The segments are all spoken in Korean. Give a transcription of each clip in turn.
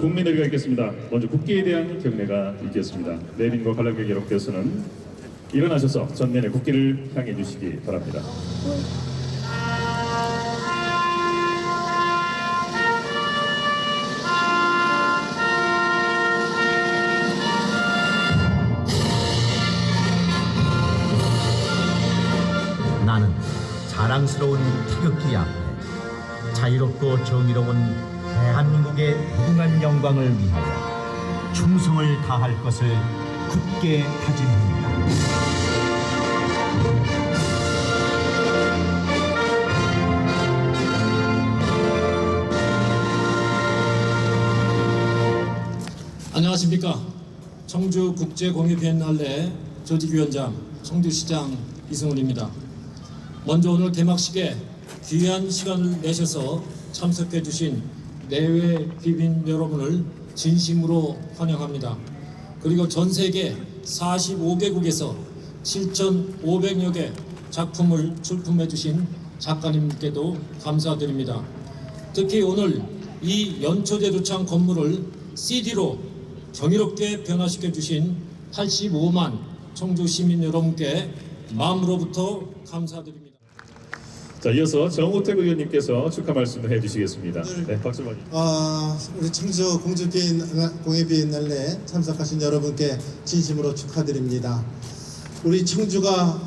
국민의례가 있겠습니다. 먼저 국기에 대한 경례가 있겠습니다. 내빈과 관람객 여러분께서는 일어나셔서 전면에 국기를 향해 주시기 바랍니다. 나는 자랑스러운 태극기 앞에 자유롭고 정의로운 대한민국의 무궁한 영광을 위하여 충성을 다할 것을 굳게 다짐합니다. 안녕하십니까. 청주국제공예비엔날레 조직위원장 청주시장 이승훈입니다. 먼저 오늘 개막식에 귀한 시간을 내셔서 참석해 주신 내외 귀빈 여러분을 진심으로 환영합니다. 그리고 전 세계 45개국에서 7,500여 개 작품을 출품해 주신 작가님께도 감사드립니다. 특히 오늘 이 연초대도창 건물을 CD로 정의롭게 변화시켜 주신 85만 청주 시민 여러분께 마음으로부터 감사드립니다. 자, 이어서 정우택 의원님께서 축하 말씀을 해주시겠습니다. 네, 박수 많이. 우리 청주 공예비엔날레 참석하신 여러분께 진심으로 축하드립니다. 우리 청주가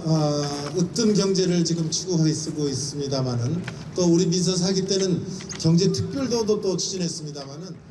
으뜸 경제를 지금 추구하고 있습니다만은 또 우리 민선 사기 때는 경제 특별도도 또 추진했습니다만은.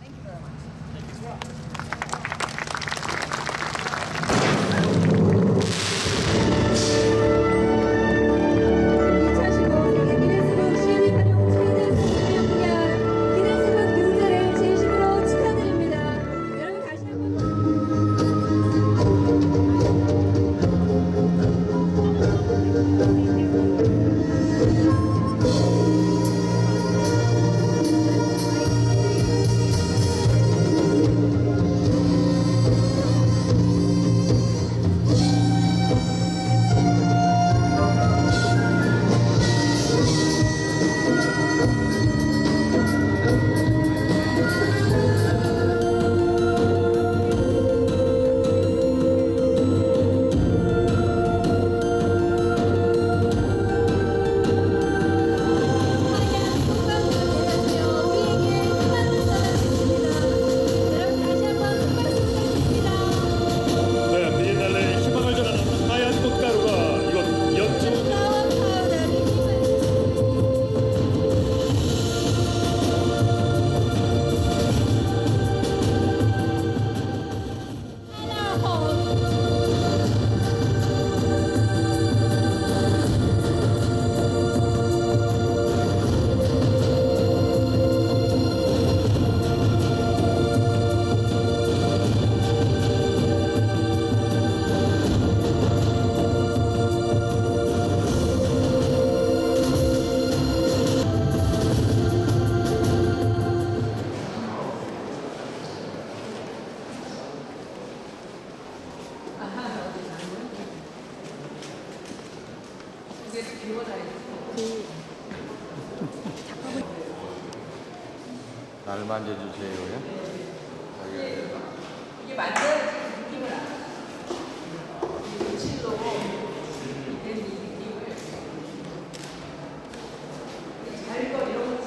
나를 만져주세요요. 이게 만져야지 느낌을 알아. 실로 이 느낌을 잘 거 이런 거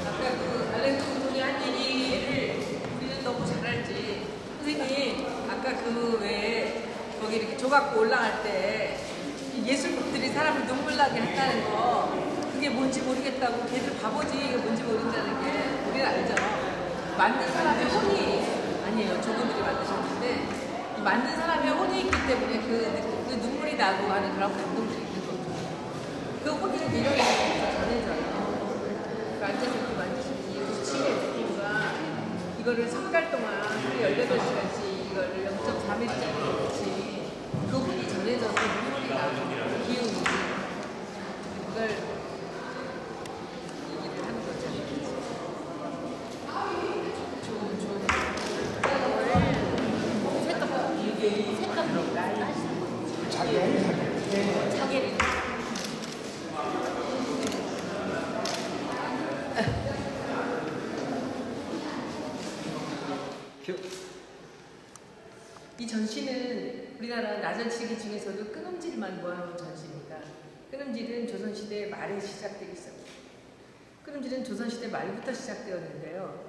아까 그 알렉스 감독이 한 얘기를 우리는 너무 잘 알지. 선생님 아까 그 왜 거기 이렇게 조각 올라갈 때 예술곡들이 사람을 눈물 나게 한다는 거 그게 뭔지 모르겠다고 걔들 바보지 이게 뭔지 모른다는 게 우리는 알죠. 만든 사람의 혼이 아니에요. 저분들이 만드셨는데 이 만든 사람의 혼이 있기 때문에 그 눈물이 나고 하는 그런 감동들이 있는 거죠. 그 혼이 이런 거 전해져요. 그러니까 앉아서 이렇게 만드신 이 수치의 느낌과 이거를 3달 동안 18시간씩 이거를 0.3일짜리 같이 그 혼이 전해져서 눈물이 나고 기운이 그걸 얘기를 하는 거죠. 좋은 색감으로 자개를 이 전시는 우리나라 나전치기 중에서도 끊음질만 모아놓은 전시입니다. 끊음질은 조선시대 말에 시작되기 시작합니다. 끊음질은 조선시대 말부터 시작되었는데요.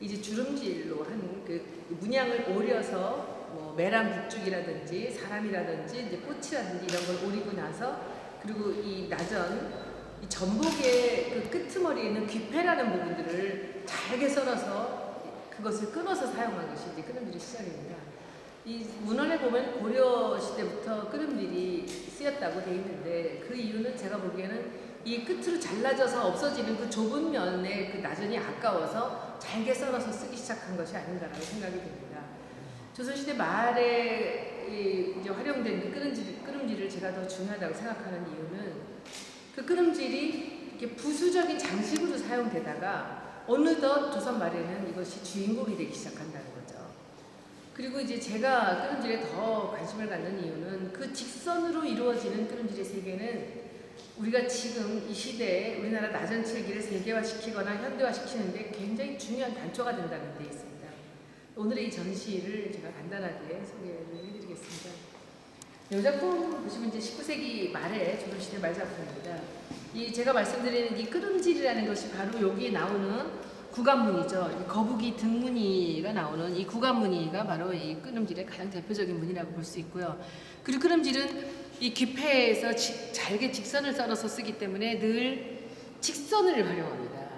이제 주름질로 한 문양을 오려서 뭐 메란 북죽이라든지 사람이라든지 이제 꽃이라든지 이런 걸 오리고 나서 그리고 이 나전 이 전복의 그 끄트머리에 있는 귀패라는 부분들을 잘게 썰어서 그것을 끊어서 사용한 것이 이제 끊음질의 시작입니다. 이 문헌에 보면 고려 시대부터 끊음질이 쓰였다고 되어 있는데 그 이유는 제가 보기에는 이 끝으로 잘라져서 없어지는 그 좁은 면의 그 나전이 아까워서 잘게 썰어서 쓰기 시작한 것이 아닌가라고 생각이 듭니다. 조선시대 말에 이제 활용된 그 끊음질을 제가 더 중요하다고 생각하는 이유는 그 끊음질이 이렇게 부수적인 장식으로 사용되다가 어느덧 조선 말에는 이것이 주인공이 되기 시작한다는 거죠. 그리고 이제 제가 끊음질에 더 관심을 갖는 이유는 그 직선으로 이루어지는 끊음질의 세계는 우리가 지금 이 시대에 우리나라 나전칠기를 세계화시키거나 현대화시키는데 굉장히 중요한 단초가 된다는 데 있습니다. 오늘의 이 전시를 제가 간단하게 소개를 해드리겠습니다. 이 작품 보시면 이제 19세기 말에 조선시대 말 작품입니다. 이 제가 말씀드리는 이 끊음질이라는 것이 바로 여기에 나오는 구간무늬죠. 거북이 등무늬가 나오는 이 구간무늬가 바로 이 끊음질의 가장 대표적인 무늬라고 볼 수 있고요. 그리고 끊음질은 이 귀패에서 잘게 직선을 썰어서 쓰기 때문에 늘 직선을 활용합니다.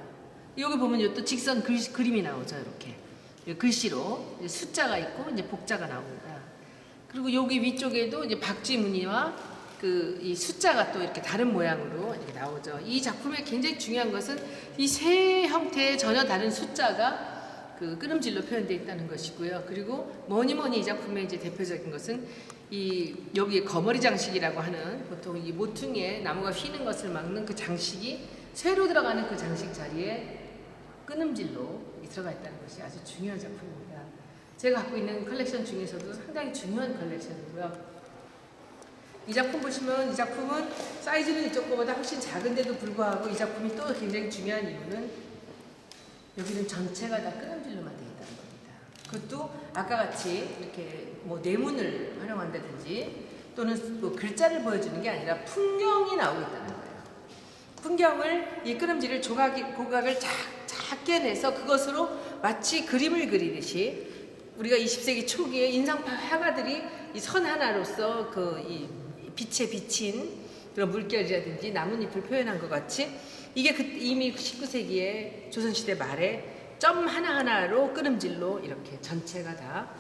여기 보면 또 직선 그림이 나오죠. 이렇게 글씨로 숫자가 있고 이제 복자가 나옵니다. 그리고 여기 위쪽에도 이제 박쥐 무늬와 이 숫자가 또 이렇게 다른 모양으로 이렇게 나오죠. 이 작품에 굉장히 중요한 것은 이 세 형태의 전혀 다른 숫자가 그 끊음질로 표현되어 있다는 것이고요. 그리고 뭐니 이 작품의 이제 대표적인 것은 여기에 거머리 장식이라고 하는 보통 이 모퉁이에 나무가 휘는 것을 막는 그 장식이 쇠로 들어가는 그 장식 자리에 끊음질로 들어가 있다는 것이 아주 중요한 작품입니다. 제가 갖고 있는 컬렉션 중에서도 상당히 중요한 컬렉션이고요. 이 작품 보시면 이 작품은 사이즈는 이쪽 거보다 훨씬 작은데도 불구하고 이 작품이 또 굉장히 중요한 이유는 여기는 전체가 다 끊음질로만 되어 있다는 겁니다. 그것도 아까 같이 이렇게 뭐 내문을 활용한다든지 또는 뭐 글자를 보여주는 게 아니라 풍경이 나오고 있다는 거예요. 풍경을 이 끊음질을 고각을 작게 내서 그것으로 마치 그림을 그리듯이 우리가 20세기 초기에 인상파 화가들이 이 선 하나로서 이 빛에 비친 그런 물결이라든지 나뭇잎을 표현한 것 같이 이게 이미 19세기에 조선시대 말에 점 하나하나로 끊음질로 이렇게 전체가 다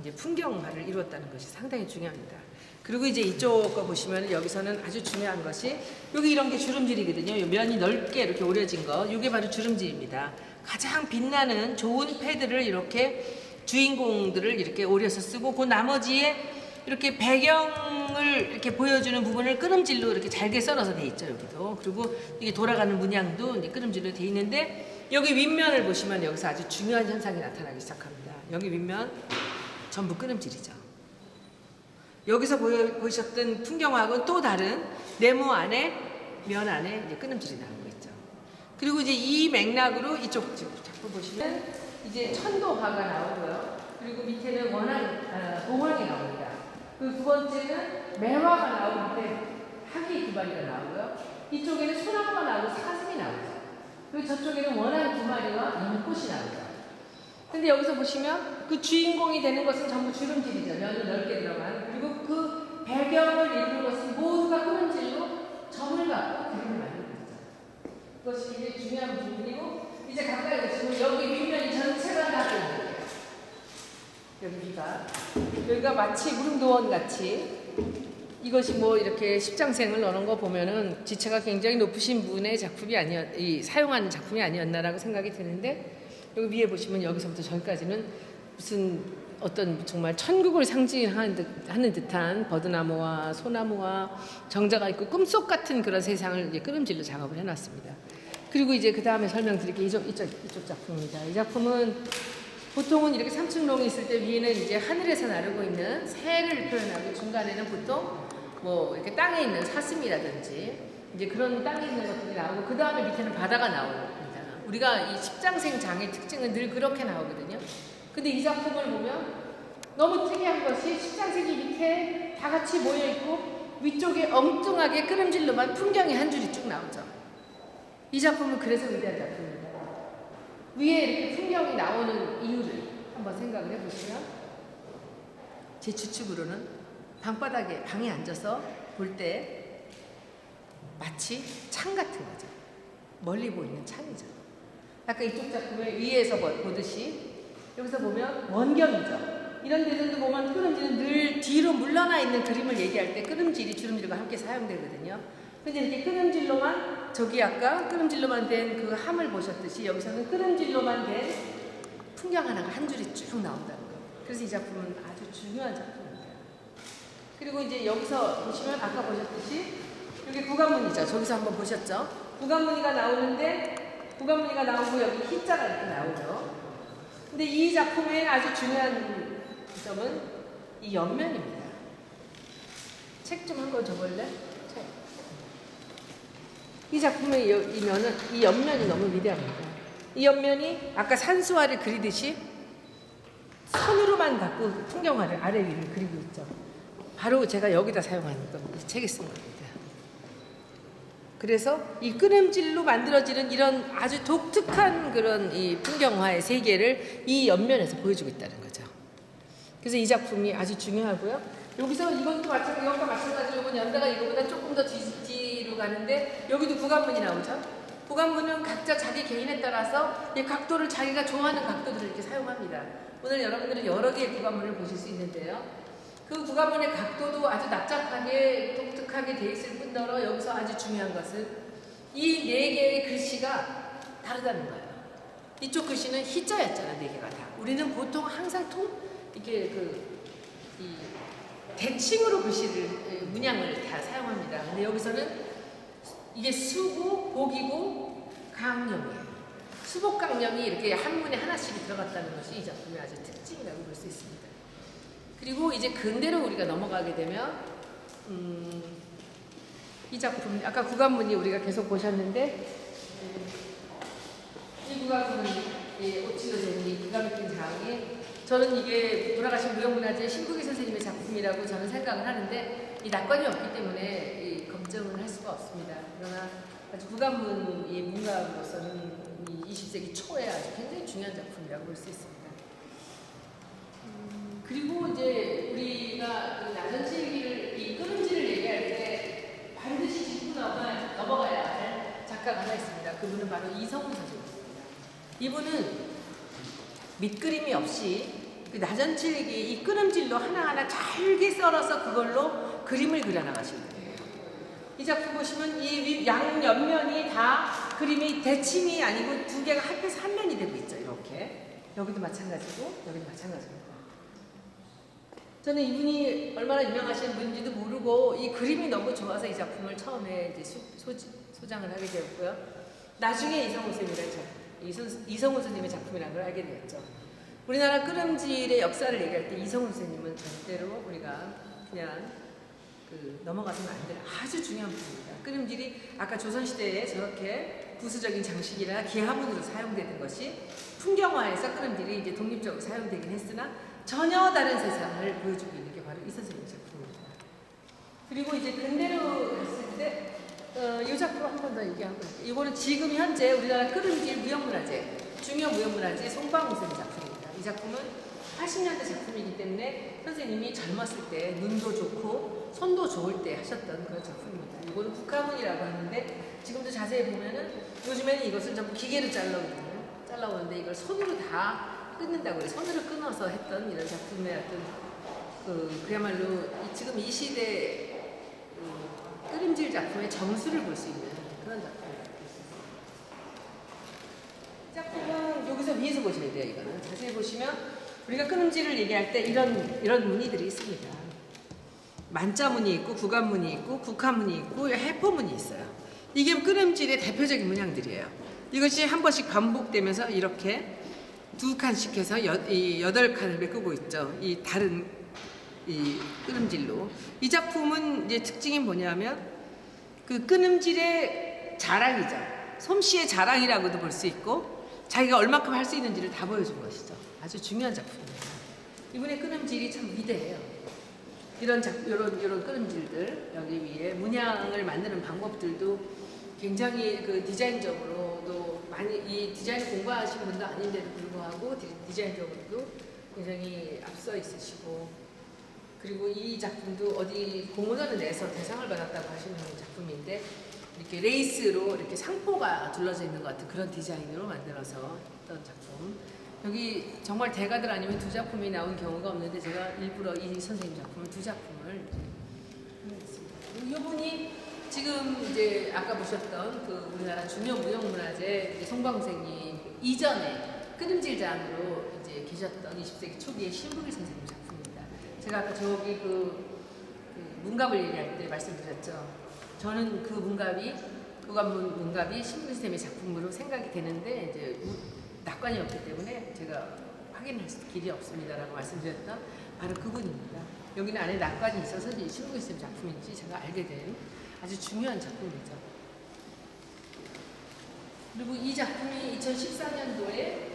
이제 풍경화를 이루었다는 것이 상당히 중요합니다. 그리고 이제 이쪽 거 보시면 여기서는 아주 중요한 것이 여기 이런 게 주름질이거든요. 면이 넓게 이렇게 오려진 거, 이게 바로 주름질입니다. 가장 빛나는 좋은 패드를 이렇게 주인공들을 이렇게 오려서 쓰고 그 나머지에 이렇게 배경을 이렇게 보여주는 부분을 끊음질로 이렇게 잘게 썰어서 돼 있죠. 여기도. 그리고 이게 돌아가는 문양도 이제 끊음질로 돼 있는데 여기 윗면을 보시면 여기서 아주 중요한 현상이 나타나기 시작합니다. 여기 윗면 전부 끊음질이죠. 여기서 보셨던 풍경하고는 또 다른 네모 안에 면 안에 이제 끊음질이 나오고 있죠. 그리고 이제 이 맥락으로 이쪽 작품 보시면 이제 천도화가 나오고요. 그리고 밑에는 봉황이 나옵니다. 그 두 번째는 매화가 나오고 밑에 학이 두 마리가 나오고요. 이쪽에는 소나무가 나오고 사슴이 나오죠. 그리고 저쪽에는 원앙 두 마리와 연꽃이 나오죠. 근데 여기서 보시면 그 주인공이 되는 것은 전부 주름질이죠. 면이 넓게 들어간. 그리고 그 배경을 이루는 것은 모두가 끊음질로 점을 갖고 그림을 만드는 거죠. 그것이 굉장히 중요한 부분이고 이제 가까이 보시면 여기 윗면이 전체가 다 끊어요. 여기가 마치 무릉도원 같이 이것이 뭐 이렇게 십장생을 넣는 거 보면은 지체가 굉장히 높으신 분의 작품이 사용하는 작품이 아니었나라고 생각이 드는데 여기 위에 보시면 여기서부터 저기까지는 무슨 어떤 정말 천국을 상징하는 듯한 버드나무와 소나무와 정자가 있고 꿈속 같은 그런 세상을 이제 끊음질로 작업을 해놨습니다. 그리고 이제 그 다음에 설명드릴 게 이쪽 작품입니다. 이 작품은 보통은 이렇게 삼층롱이 있을 때 위에는 이제 하늘에서 나르고 있는 새를 표현하고 중간에는 보통 뭐 이렇게 땅에 있는 사슴이라든지 이제 그런 땅에 있는 것들이 나오고 그 다음에 밑에는 바다가 나옵니다. 우리가 이 십장생 장의 특징은 늘 그렇게 나오거든요. 근데 이 작품을 보면 너무 특이한 것이 13세기 밑에 다 같이 모여 있고 위쪽에 엉뚱하게 끄름질로만 풍경이 한 줄이 쭉 나오죠. 이 작품은 그래서 위대한 작품입니다. 위에 이렇게 풍경이 나오는 이유를 한번 생각을 해보시면 제 추측으로는 방바닥에 방에 앉아서 볼 때 마치 창 같은 거죠. 멀리 보이는 창이죠. 아까 이쪽 작품을 위에서 보듯이 여기서 보면 원경이죠. 이런 데들도 보면 끄름질은 늘 뒤로 물러나 있는 그림을 얘기할 때 끄름질이 주름질과 함께 사용되거든요. 근데 이렇게 끄름질로만 저기 아까 끄름질로만 된 그 함을 보셨듯이 여기서는 끄름질로만 된 풍경 하나가 한 줄이 쭉 나온다는 거예요. 그래서 이 작품은 아주 중요한 작품입니다. 그리고 이제 여기서 보시면 아까 보셨듯이 여기 구간무늬죠. 저기서 한번 보셨죠? 구간무늬가 나오는데 구간무늬가 나오고 여기 희자가 이렇게 나오죠. 근데 이 작품의 아주 중요한 점은 이 옆면입니다. 책 좀 한 권 줘볼래? 책. 이 작품의 이 옆면이 너무 위대합니다. 이 옆면이 아까 산수화를 그리듯이 손으로만 갖고 풍경화를 아래 위를 그리고 있죠. 바로 제가 여기다 사용하는 겁니다. 이 책에 쓴 겁니다. 그래서 이 끄름질로 만들어지는 이런 아주 독특한 그런 이 풍경화의 세계를 이 옆면에서 보여주고 있다는 거죠. 그래서 이 작품이 아주 중요하고요. 여기서 이것도 이것과 마찬가지로 이번 연대가 이거보다 조금 더 뒤로 가는데 여기도 구간문이 나오죠. 구간문은 각자 자기 개인에 따라서 이 각도를 자기가 좋아하는 각도들을 이렇게 사용합니다. 오늘 여러분들은 여러 개의 구간문을 보실 수 있는데요. 그 구간문의 각도도 아주 납작하게 독특하게 돼 있을 뿐더러 여기서 아주 중요한 것은 이 네 개의 글씨가 다르다는 거예요. 이쪽 글씨는 희자였잖아, 네 개가 다. 우리는 보통 항상 이렇게 이 대칭으로 글씨를 문양을 다 사용합니다. 근데 여기서는 이게 수고, 복이고, 강령이에요. 수복 강령이 이렇게 한 문에 하나씩 들어갔다는 것이 이 작품의 아주 특징이라고 볼 수 있습니다. 그리고 이제 근대로 우리가 넘어가게 되면 이 작품 아까 구간문이 우리가 계속 보셨는데 이 구간문이 오치노 선생님이 기가 막힌 장이 저는 이게 돌아가신 무형문화재 신국희 선생님의 작품이라고 저는 생각을 하는데 이 낙관이 없기 때문에 검증을 할 수가 없습니다. 그러나 아주 구간문이 문가로서는 이 20세기 초에 아주 굉장히 중요한 작품이라고 볼 수 있습니다. 그리고 이제 우리가 나전칠기를 이 끄름질을 얘기할 때 반드시 짚고 넘어가야 할 작가가 하나 있습니다. 그분은 바로 이성훈 선생님입니다. 이분은 밑그림이 없이 그 나전칠기 이 끄름질로 하나하나 잘게 썰어서 그걸로 그림을 그려나가신 거예요. 이 작품 보시면 이 양 옆면이 다 그림이 대칭이 아니고 두 개가 합해서 한 면이 되고 있죠. 이렇게 여기도 마찬가지고 여기도 마찬가지입니다. 저는 이분이 얼마나 유명하신 분인지도 모르고 이 그림이 너무 좋아서 이 작품을 처음에 이제 소장을 하게 되었고요. 나중에 이성훈 선생님의 작품이라는 걸 알게 되었죠. 우리나라 끄름질의 역사를 얘기할 때 이성훈 선생님은 절대로 우리가 그냥 넘어가서는 안 되는 아주 중요한 분입니다. 끄름질이 아까 조선시대에 저렇게 부수적인 장식이나 기하문으로 사용되는 것이 풍경화에서 끄름질이 이제 독립적으로 사용되긴 했으나 전혀 다른 세상을 보여주고 있는 게 바로 이 선생님의 작품입니다. 그리고 이제 근대로 갔을 때 이 작품 한 번 더 얘기하고 이거는 지금 현재 우리나라 끄름질 무형문화재 중요 무형문화재 송방우 선생님 작품입니다. 이 작품은 80년대 작품이기 때문에 선생님이 젊었을 때 눈도 좋고 손도 좋을 때 하셨던 그런 작품입니다. 이거는 국화문이라고 하는데 지금도 자세히 보면은 요즘에는 이것을 전부 기계로 잘라오는데 이걸 손으로 다 끊는다고 해요. 손으로 끊어서 했던 이런 작품의 어떤 그야말로 지금 이 시대 끄림질 작품의 정수를 볼 수 있는 그런 작품입니다. 이 작품은 여기서 위에서 보셔야 돼요. 이거는 자세히 보시면 우리가 끄림질을 얘기할 때 이런 무늬들이 있습니다. 만자무늬 있고 구간무늬 있고 국화무늬 있고 해포무늬 있어요. 이게 끄림질의 대표적인 문양들이에요. 이것이 한 번씩 반복되면서 이렇게 두 칸씩 해서 8칸을 메꾸고 있죠. 이 다른 이 끄름질로. 이 작품은 이제 특징이 뭐냐면 그 끄름질의 자랑이죠. 솜씨의 자랑이라고도 볼 수 있고 자기가 얼마큼 할 수 있는지를 다 보여준 것이죠. 아주 중요한 작품입니다. 이분의 끊음질이 참 위대해요. 이런 끊음질들 여기 위에 문양을 만드는 방법들도 굉장히 그 디자인적으로도 많이 이 디자인 공부하신 분도 아닌데도 불구하고 디자인적으로도 굉장히 앞서 있으시고, 그리고 이 작품도 어디 공모전을 내서 대상을 받았다고 하시는 작품인데 이렇게 레이스로 이렇게 상포가 둘러져 있는 것 같은 그런 디자인으로 만들어서 했던 작품. 여기 정말 대가들 아니면 두 작품이 나온 경우가 없는데 제가 일부러 이 선생님 작품을 두 작품을 했습니다. 이분이 지금 이제 아까 보셨던 그 우리나라 중요 무형문화재 송광생이 이전에 끊음질장으로 이제 계셨던 20세기 초기의 신부길 선생님 작품입니다. 제가 아까 저기 그 문갑을 얘기할 때 말씀드렸죠. 저는 그 문갑이 신부길 선생님의 작품으로 생각이 되는데 이제 낙관이 없기 때문에 제가 확인할 길이 없습니다라고 말씀드렸던 바로 그분입니다. 여기는 안에 낙관이 있어서 이 신부길 선생님 작품인지 제가 알게 된 아주 중요한 작품이죠. 그리고 이 작품이 2014년도에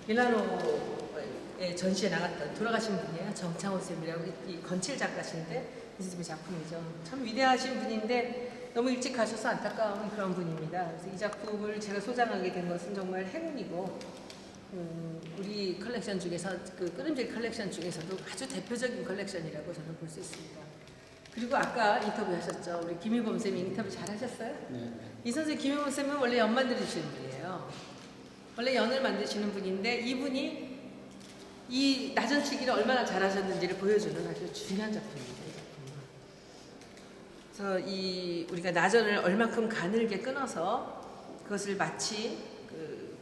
밀라노에 전시에 나갔던 돌아가신 분이에요. 정창호 쌤이라고 이 건칠 작가신데 이 선생님의 작품이죠. 참 위대하신 분인데 너무 일찍 가셔서 안타까운 그런 분입니다. 그래서 이 작품을 제가 소장하게 된 것은 정말 행운이고, 우리 컬렉션 중에서 그 끊음질 컬렉션 중에서도 아주 대표적인 컬렉션이라고 저는 볼 수 있습니다. 그리고 아까 인터뷰하셨죠. 우리 김일범 쌤이 인터뷰 잘 하셨어요? 네. 이 선생 김일범 쌤은 원래 연 만드시는 분이에요. 원래 연을 만드시는 분인데 이분이 이 나전치기를 얼마나 잘하셨는지를 보여주는 아주 중요한 작품입니다. 그래서 이 우리가 나전을 얼만큼 가늘게 끊어서 그것을 마치 그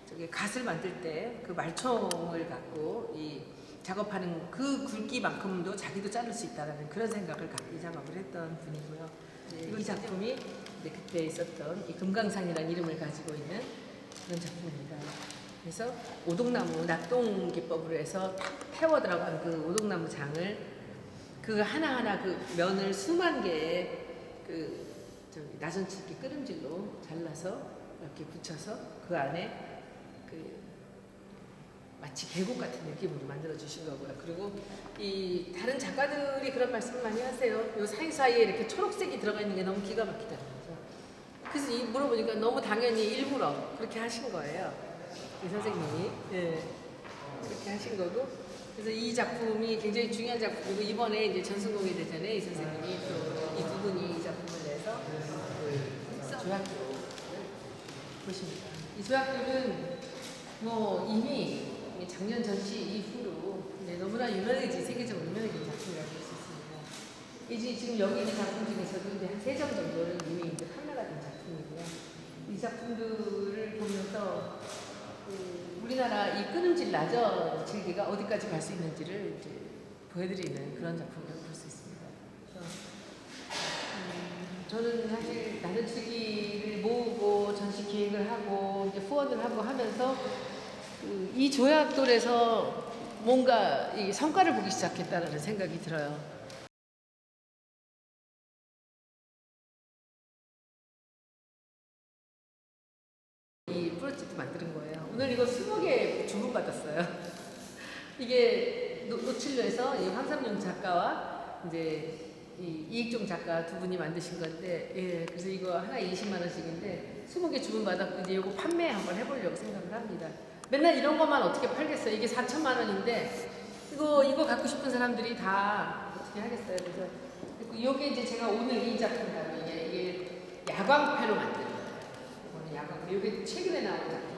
저기 갓을 만들 때 그 말총을 갖고 이 작업하는 그 굵기만큼도 자기도 자를 수 있다라는 그런 생각을 갖고 이 작업을 했던 분이고요. 그리고 이 작품이 그때 있었던 이 금강산이라는 이름을 가지고 있는 그런 작품입니다. 그래서 오동나무 낙동 기법으로 해서 태워 들어간 그 오동나무 장을 그 하나하나 그 면을 수만 개의 그 저기 나전치기 끊음질로 잘라서 이렇게 붙여서 그 안에 그 마치 계곡 같은 느낌으로 만들어 주신 거고요. 그리고 이 다른 작가들이 그런 말씀을 많이 하세요. 요 사이사이에 이렇게 초록색이 들어가 있는 게 너무 기가 막히다는 거죠. 그래서 이 물어보니까 너무 당연히 일부러 그렇게 하신 거예요. 이 선생님이 그렇게 하신 거고. 그래서 이 작품이 굉장히 중요한 작품이고, 이번에 이제 전순공예 대전에 이 선생님이 또 이 두 분이 이 작품을 내서 그 조약도를 보십니다. 이 조약도는 뭐 이미 작년 전시 이후로 너무나 세계적으로 유명해진 작품이라고 볼 수 있습니다. 이제 지금 여기 있는 작품 중에서도 이제 한 3점 정도는 이미 이제 판매가 된 작품이고요. 이 작품들을 보면서 우리나라 이 끊음질 나전 질기가 어디까지 갈 수 있는지를 이제 보여드리는 그런 작품이라고 볼 수 있습니다. 그래서 저는 사실 나전치기를 모으고 전시 기획을 하고 이제 후원을 하고 하면서 이 조약돌에서 뭔가 이 성과를 보기 시작했다는 생각이 들어요. 이 프로젝트 만드는 거예요. 오늘 이거 20개 주문받았어요. 이게 노칠로에서 이 황삼용 작가와 이제 이 이익종 작가 두 분이 만드신 건데, 그래서 이거 하나에 20만 원씩인데 20개 주문받았고 이제 이거 판매 한번 해보려고 생각을 합니다. 맨날 이런 것만 어떻게 팔겠어요? 이게 4천만 원인데 이거 갖고 싶은 사람들이 다 어떻게 하겠어요? 그래서 이게 이제 제가 오늘 이 작품이라고 이게 야광패로 만든 거예요. 오늘 야광패. 이게 최근에 나온 작품이에요.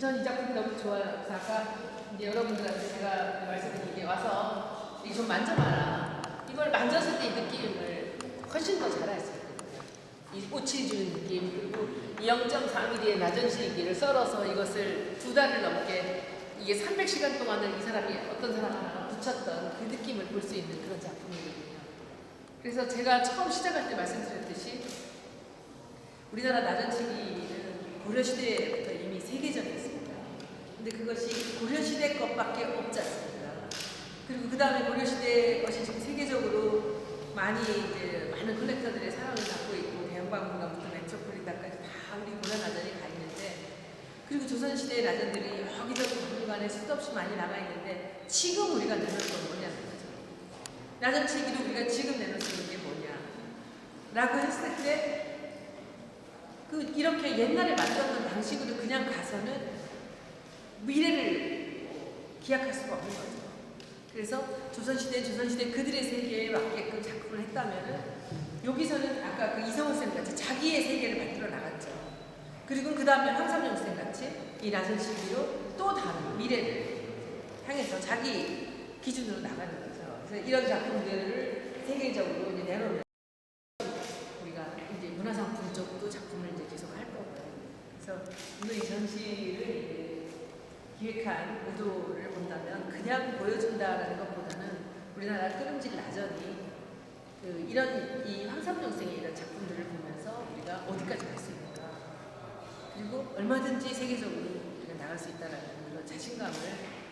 전 이 작품이 너무 좋아요. 그래서 아까 이제 여러분들한테 제가 말씀드린 게 와서 이거 좀 만져봐라. 이걸 만졌을 때 이 느낌을 훨씬 더 잘 알 수 있거든요. 이 꽃이 주는 느낌, 그리고 0.4mm의 나전실기를 썰어서 이것을 2달을 넘게 이게 300시간 동안을 이 사람이 어떤 사람 하나 붙였던 그 느낌을 볼 수 있는 그런 작품이거든요. 그래서 제가 처음 시작할 때 말씀드렸듯이 우리나라 나전치기는 고려시대부터 이미 세계적이었습니다. 근데 그것이 고려시대 것밖에 없지 않습니까? 그리고 그 다음에 고려시대 것이 지금 세계적으로 많이 이제 많은 컬렉터들의 사랑을 받고 있고, 대형박물관부터 메트로폴리탄까지 다 우리 고려나전이 가 있는데, 그리고 조선시대의 라전들이 여기저기 박물관에 수도 없이 많이 남아있는데 지금 우리가 내놓을 건 뭐냐는 거죠. 라전 책기도 우리가 지금 내놓을 수 있는 게 뭐냐 라고 했을 때 이렇게 옛날에 만들었던 방식으로 그냥 가서는 미래를 기약할 수가 없는 거죠. 그래서 조선시대 그들의 세계에 맞게끔 작품을 했다면은 여기서는 아까 그 이성훈 쌤 같이 자기의 세계를 만들어 나갔죠. 그리고 그 다음에 황삼용 쌤 같이 이 라전 시기로 또 다른 미래를 향해서 자기 기준으로 나가는 거죠. 그래서 이런 작품들을 세계적으로 이제 내놓는 우리가 이제 문화상품 쪽도 작품을 이제 계속 할 거고요. 그래서 오늘 이 전시를 기획한 의도를 본다면 그냥 보여준다라는 것보다는 우리나라 끄름질 라전이 이런 이 황삼용생의 이런 작품들을 보면서 우리가 어디까지 갈 수 있는가, 그리고 얼마든지 세계적으로 우리가 나갈 수 있다라는 그런 자신감을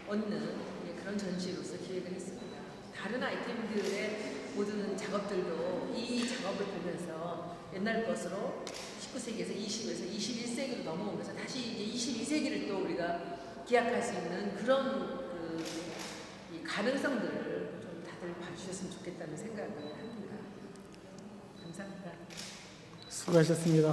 얻는 그런 전시로서 기획을 했습니다. 다른 아이템들의 모든 작업들도 이 작업을 보면서 옛날 것으로 19세기에서 20에서 21세기로 넘어오면서 다시 이제 22세기를 또 우리가 기약할 수 있는 그런 이 가능성들을 좀 다들 봐주셨으면 좋겠다는 생각을 합니다. 감사합니다. 수고하셨습니다.